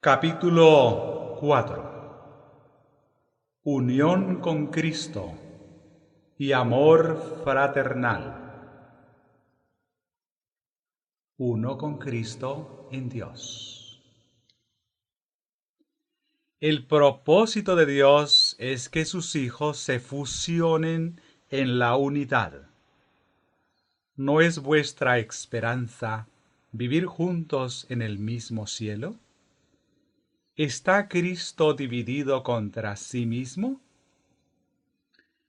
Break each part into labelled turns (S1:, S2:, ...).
S1: Capítulo 4. Unión con Cristo y amor fraternal. Uno con Cristo en Dios. El propósito de Dios es que sus hijos se fusionen en la unidad. ¿No es vuestra esperanza vivir juntos en el mismo cielo? ¿Está Cristo dividido contra sí mismo?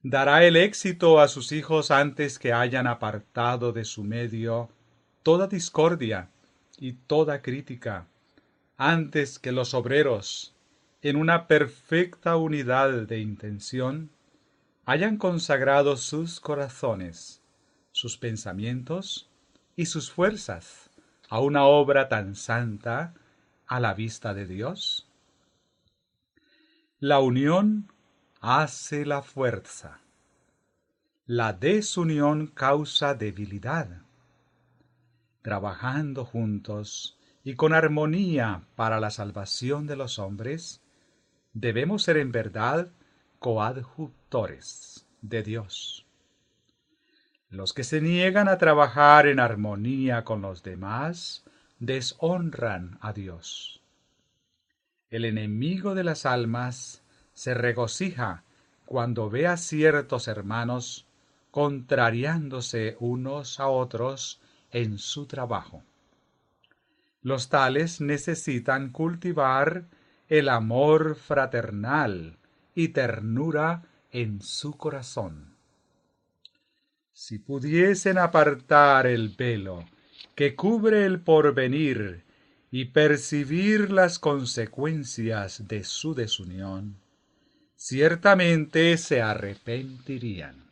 S1: ¿Dará el éxito a sus hijos antes que hayan apartado de su medio toda discordia y toda crítica, antes que los obreros, en una perfecta unidad de intención, hayan consagrado sus corazones, sus pensamientos y sus fuerzas a una obra tan santa a la vista de Dios? La unión hace la fuerza. La desunión causa debilidad. Trabajando juntos y con armonía para la salvación de los hombres, debemos ser en verdad coadjutores de Dios. Los que se niegan a trabajar en armonía con los demás deshonran a Dios. El enemigo de las almas se regocija cuando ve a ciertos hermanos contrariándose unos a otros en su trabajo. Los tales necesitan cultivar el amor fraternal y ternura en su corazón. Si pudiesen apartar el velo que cubre el porvenir y percibir las consecuencias de su desunión, ciertamente se arrepentirían.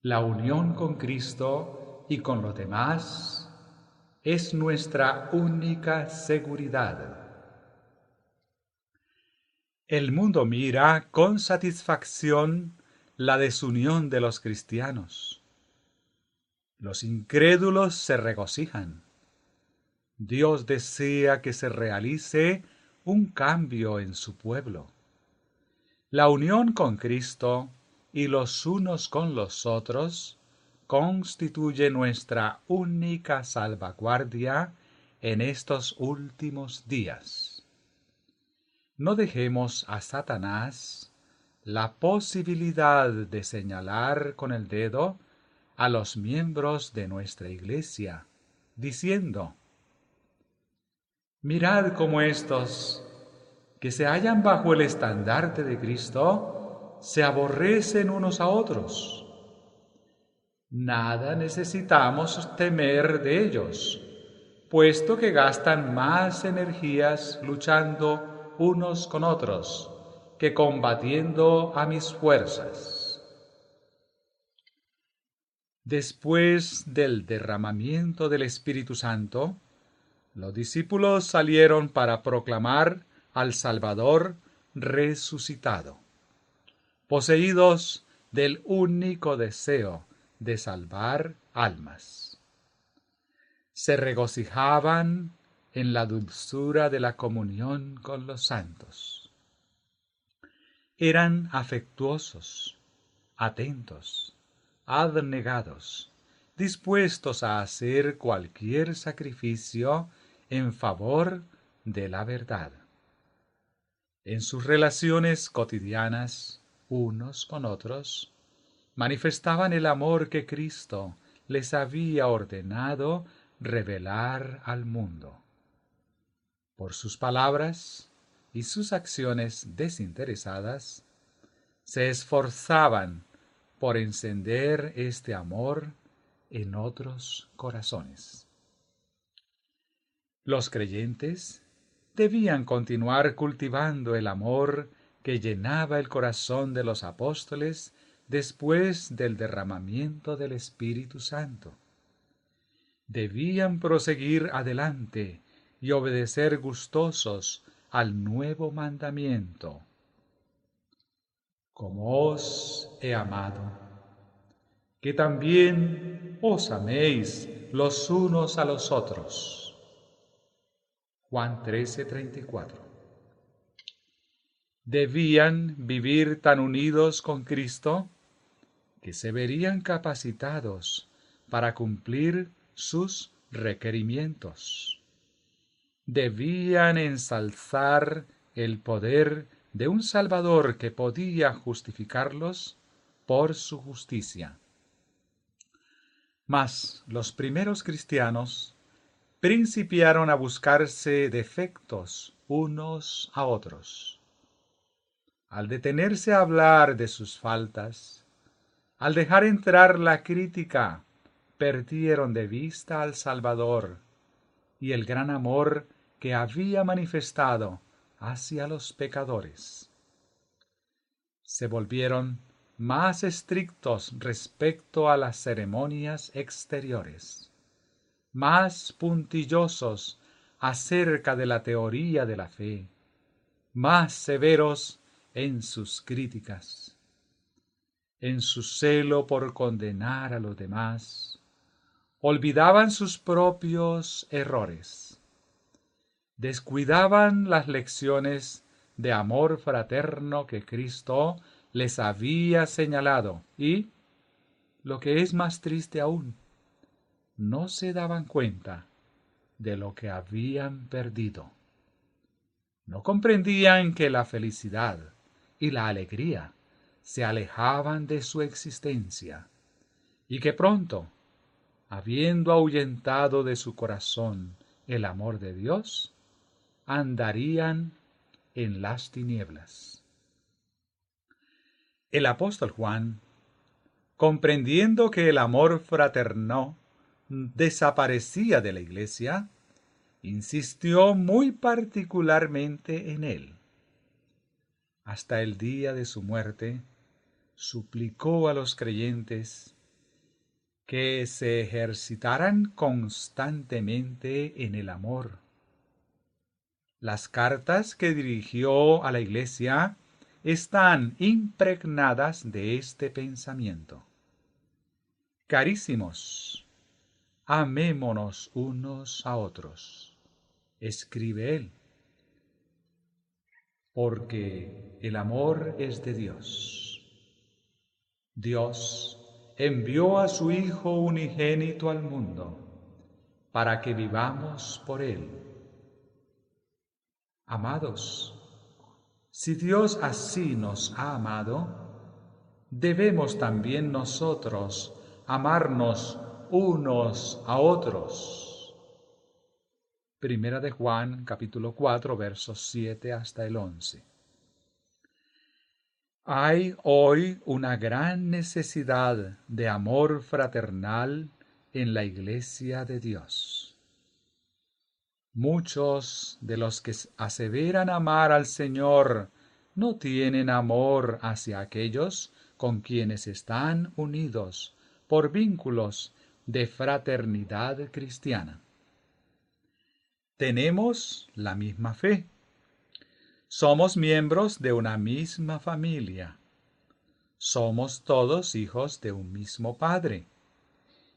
S1: La unión con Cristo y con los demás es nuestra única seguridad. El mundo mira con satisfacción la desunión de los cristianos. Los incrédulos se regocijan. Dios desea que se realice un cambio en su pueblo. La unión con Cristo y los unos con los otros constituye nuestra única salvaguardia en estos últimos días. No dejemos a Satanás la posibilidad de señalar con el dedo a los miembros de nuestra Iglesia, diciendo: mirad cómo estos, que se hallan bajo el estandarte de Cristo, se aborrecen unos a otros. Nada necesitamos temer de ellos, puesto que gastan más energías luchando unos con otros que combatiendo a mis fuerzas. Después del derramamiento del Espíritu Santo, los discípulos salieron para proclamar al Salvador resucitado, poseídos del único deseo de salvar almas. Se regocijaban en la dulzura de la comunión con los santos. Eran afectuosos, atentos, abnegados, dispuestos a hacer cualquier sacrificio en favor de la verdad. En sus relaciones cotidianas, unos con otros, manifestaban el amor que Cristo les había ordenado revelar al mundo. Por sus palabras y sus acciones desinteresadas, se esforzaban por encender este amor en otros corazones. Los creyentes debían continuar cultivando el amor que llenaba el corazón de los apóstoles después del derramamiento del Espíritu Santo. Debían proseguir adelante y obedecer gustosos al nuevo mandamiento: como os he amado, que también os améis los unos a los otros. Juan 13:34. Debían vivir tan unidos con Cristo que se verían capacitados para cumplir sus requerimientos. Debían ensalzar el poder de un Salvador que podía justificarlos por su justicia. Mas los primeros cristianos principiaron a buscarse defectos unos a otros. Al detenerse a hablar de sus faltas, al dejar entrar la crítica, perdieron de vista al Salvador y el gran amor que había manifestado hacia los pecadores. Se volvieron más estrictos respecto a las ceremonias exteriores, más puntillosos acerca de la teoría de la fe, más severos en sus críticas. En su celo por condenar a los demás, olvidaban sus propios errores. Descuidaban las lecciones de amor fraterno que Cristo les había señalado y, lo que es más triste aún, no se daban cuenta de lo que habían perdido. No comprendían que la felicidad y la alegría se alejaban de su existencia y que pronto, habiendo ahuyentado de su corazón el amor de Dios, andarían en las tinieblas. El apóstol Juan, comprendiendo que el amor fraterno desaparecía de la iglesia, insistió muy particularmente en él. Hasta el día de su muerte, suplicó a los creyentes que se ejercitaran constantemente en el amor. Las cartas que dirigió a la iglesia están impregnadas de este pensamiento. Carísimos, amémonos unos a otros, escribe él, porque el amor es de Dios. Dios envió a su Hijo unigénito al mundo para que vivamos por él. Amados, si Dios así nos ha amado, debemos también nosotros amarnos unos a otros. Primera de Juan, capítulo 4, versos 7 hasta el 11. Hay hoy una gran necesidad de amor fraternal en la Iglesia de Dios. Muchos de los que aseveran amar al Señor no tienen amor hacia aquellos con quienes están unidos por vínculos de fraternidad cristiana. Tenemos la misma fe. Somos miembros de una misma familia. Somos todos hijos de un mismo Padre.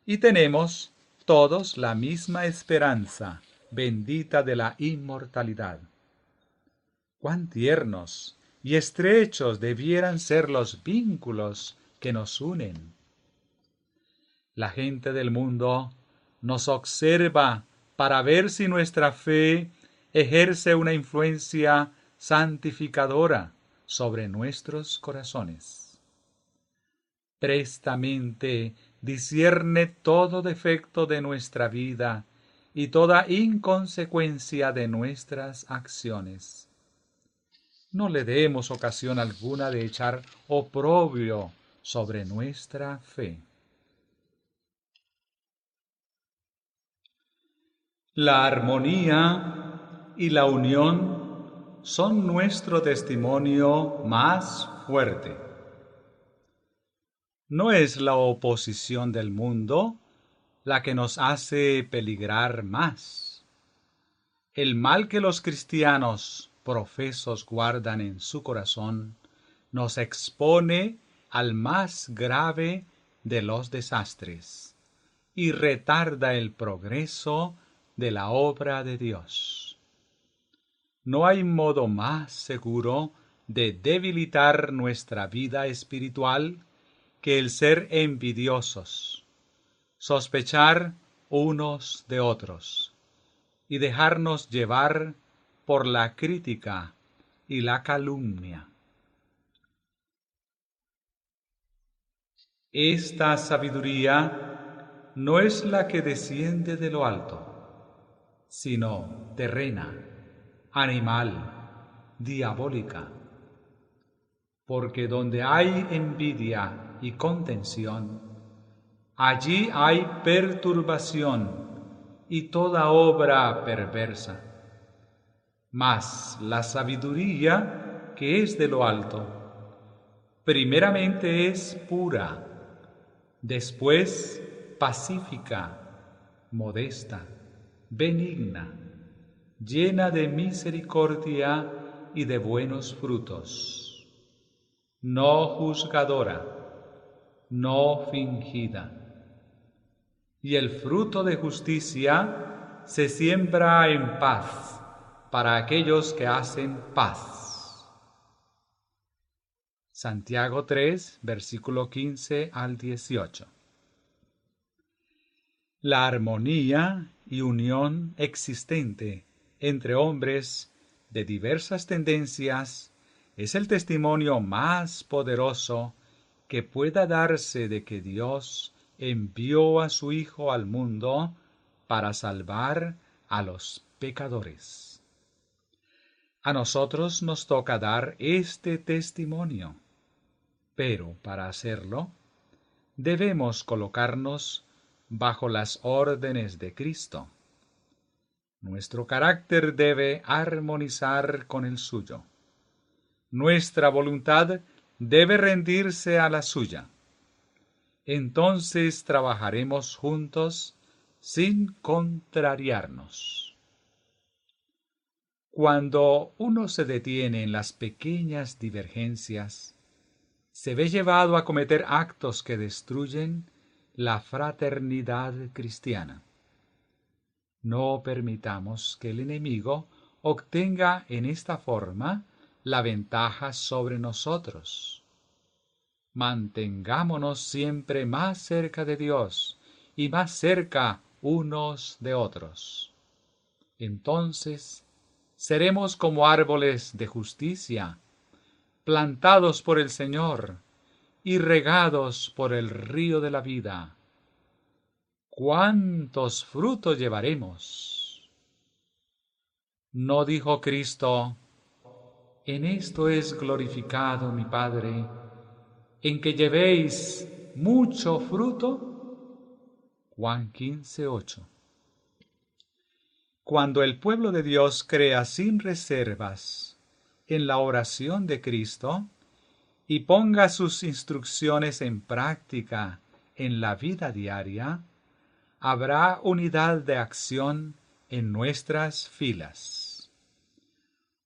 S1: Y tenemos todos la misma esperanza bendita de la inmortalidad. Cuán tiernos y estrechos debieran ser los vínculos que nos unen. La gente del mundo nos observa para ver si nuestra fe ejerce una influencia santificadora sobre nuestros corazones. Prestamente discierne todo defecto de nuestra vida y toda inconsecuencia de nuestras acciones. No le demos ocasión alguna de echar oprobio sobre nuestra fe. La armonía y la unión son nuestro testimonio más fuerte. No es la oposición del mundo la que nos hace peligrar más. El mal que los cristianos profesos guardan en su corazón nos expone al más grave de los desastres y retarda el progreso de la obra de Dios. No hay modo más seguro de debilitar nuestra vida espiritual que el ser envidiosos, sospechar unos de otros y dejarnos llevar por la crítica y la calumnia. Esta sabiduría no es la que desciende de lo alto, sino terrena, animal, diabólica. Porque donde hay envidia y contención, allí hay perturbación y toda obra perversa. Mas la sabiduría que es de lo alto, primeramente es pura, después pacífica, modesta, benigna, llena de misericordia y de buenos frutos, no juzgadora, no fingida. Y el fruto de justicia se siembra en paz para aquellos que hacen paz. Santiago 3, versículo 15 al 18. La armonía y unión existente entre hombres de diversas tendencias es el testimonio más poderoso que pueda darse de que Dios envió a su Hijo al mundo para salvar a los pecadores. A nosotros nos toca dar este testimonio, pero para hacerlo debemos colocarnos bajo las órdenes de Cristo. Nuestro carácter debe armonizar con el suyo. Nuestra voluntad debe rendirse a la suya. Entonces trabajaremos juntos sin contrariarnos. Cuando uno se detiene en las pequeñas divergencias, se ve llevado a cometer actos que destruyen la fraternidad cristiana. No permitamos que el enemigo obtenga en esta forma la ventaja sobre nosotros. Mantengámonos siempre más cerca de Dios y más cerca unos de otros. Entonces seremos como árboles de justicia, plantados por el Señor y regados por el río de la vida. ¿Cuántos frutos llevaremos? ¿No dijo Cristo: en esto es glorificado mi Padre, en que llevéis mucho fruto? Juan 15:8. Cuando el pueblo de Dios crea sin reservas en la oración de Cristo y ponga sus instrucciones en práctica en la vida diaria, habrá unidad de acción en nuestras filas.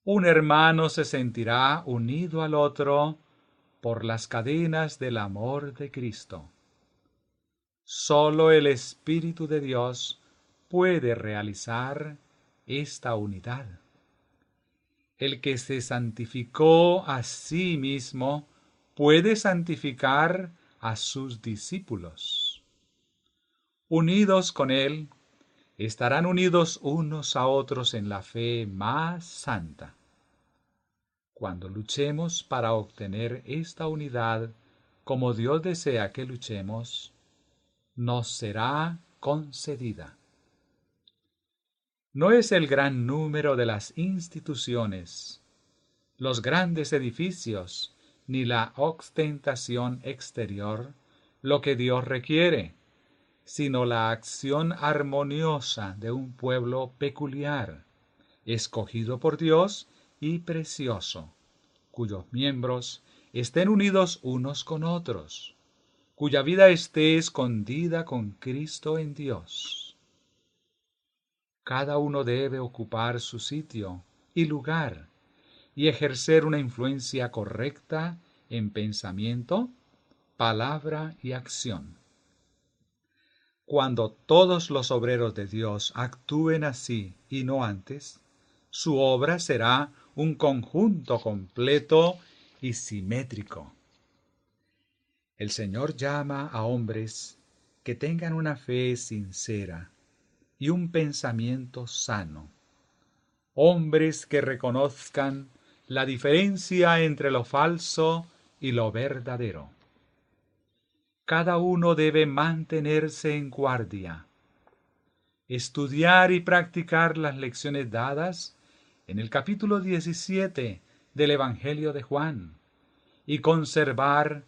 S1: Un hermano se sentirá unido al otro por las cadenas del amor de Cristo. Solo el Espíritu de Dios puede realizar esta unidad. El que se santificó a sí mismo puede santificar a sus discípulos. Unidos con Él, estarán unidos unos a otros en la fe más santa. Cuando luchemos para obtener esta unidad, como Dios desea que luchemos, nos será concedida. No es el gran número de las instituciones, los grandes edificios, ni la ostentación exterior lo que Dios requiere, sino la acción armoniosa de un pueblo peculiar, escogido por Dios y precioso, cuyos miembros estén unidos unos con otros, cuya vida esté escondida con Cristo en Dios. Cada uno debe ocupar su sitio y lugar y ejercer una influencia correcta en pensamiento, palabra y acción. Cuando todos los obreros de Dios actúen así y no antes, Su obra será un conjunto completo y simétrico. El Señor llama a hombres que tengan una fe sincera y un pensamiento sano. Hombres que reconozcan la diferencia entre lo falso y lo verdadero. Cada uno debe mantenerse en guardia, estudiar y practicar las lecciones dadas en el capítulo 17 del Evangelio de Juan y conservar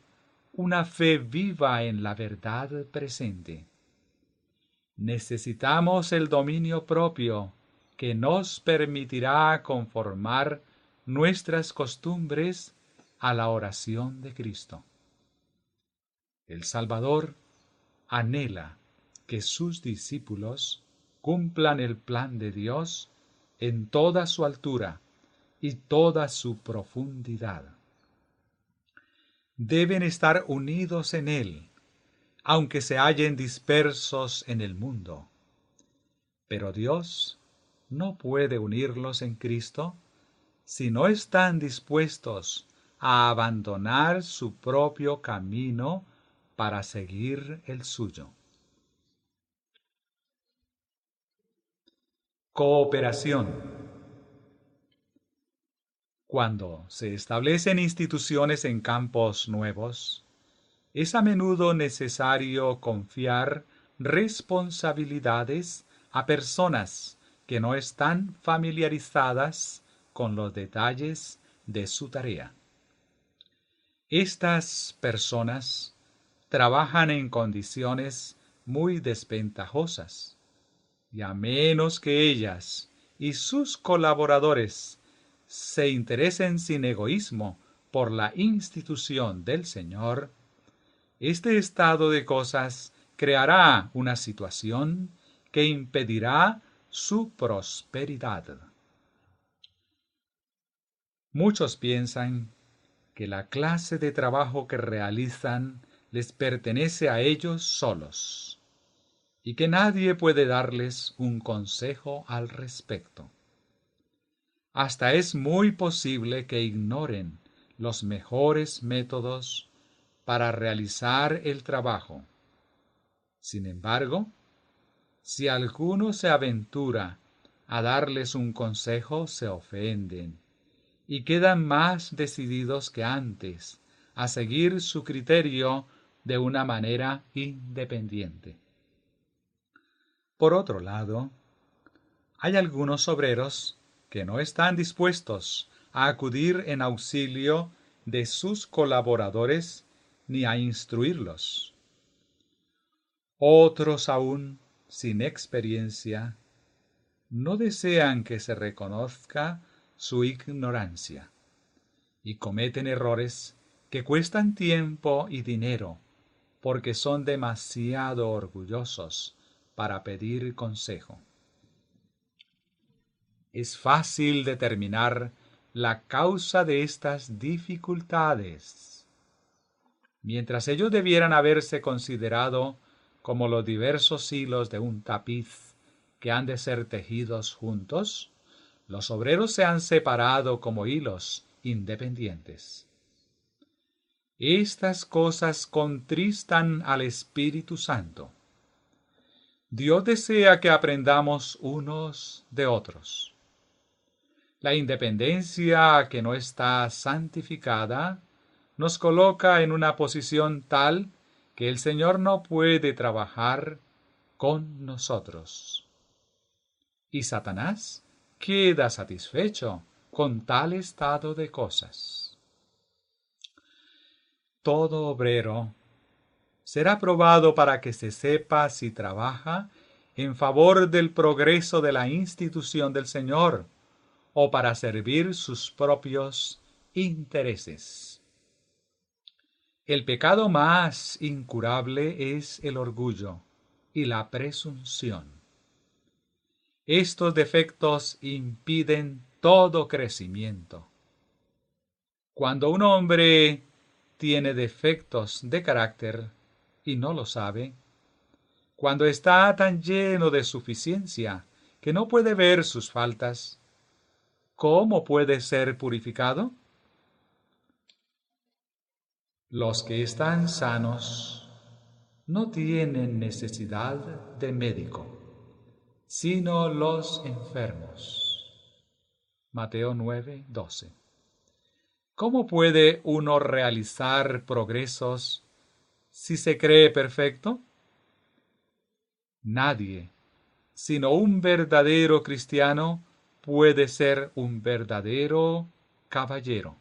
S1: una fe viva en la verdad presente. Necesitamos el dominio propio que nos permitirá conformar nuestras costumbres a la oración de Cristo. El Salvador anhela que sus discípulos cumplan el plan de Dios en toda su altura y toda su profundidad. Deben estar unidos en Él, aunque se hallen dispersos en el mundo. Pero Dios no puede unirlos en Cristo si no están dispuestos a abandonar su propio camino para seguir el suyo. Cooperación. Cuando se establecen instituciones en campos nuevos, es a menudo necesario confiar responsabilidades a personas que no están familiarizadas con los detalles de su tarea. Estas personas trabajan en condiciones muy desventajosas, y a menos que ellas y sus colaboradores se interesen sin egoísmo por la institución del Señor, este estado de cosas creará una situación que impedirá su prosperidad. Muchos piensan que la clase de trabajo que realizan les pertenece a ellos solos y que nadie puede darles un consejo al respecto. Hasta es muy posible que ignoren los mejores métodos para realizar el trabajo. Sin embargo, si alguno se aventura a darles un consejo, se ofenden y quedan más decididos que antes a seguir su criterio de una manera independiente. Por otro lado, hay algunos obreros que no están dispuestos a acudir en auxilio de sus colaboradores ni a instruirlos. Otros aún, sin experiencia, no desean que se reconozca su ignorancia y cometen errores que cuestan tiempo y dinero porque son demasiado orgullosos para pedir consejo. Es fácil determinar la causa de estas dificultades. Mientras ellos debieran haberse considerado como los diversos hilos de un tapiz que han de ser tejidos juntos, los obreros se han separado como hilos independientes. Estas cosas contristan al Espíritu Santo. Dios desea que aprendamos unos de otros. La independencia que no está santificada nos coloca en una posición tal que el Señor no puede trabajar con nosotros. Y Satanás queda satisfecho con tal estado de cosas. Todo obrero será probado para que se sepa si trabaja en favor del progreso de la institución del Señor o para servir sus propios intereses. El pecado más incurable es el orgullo y la presunción. Estos defectos impiden todo crecimiento. Cuando un hombre tiene defectos de carácter y no lo sabe, cuando está tan lleno de suficiencia que no puede ver sus faltas, ¿cómo puede ser purificado? Los que están sanos no tienen necesidad de médico, sino los enfermos. Mateo 9:12. ¿Cómo puede uno realizar progresos si se cree perfecto? Nadie, sino un verdadero cristiano, puede ser un verdadero caballero.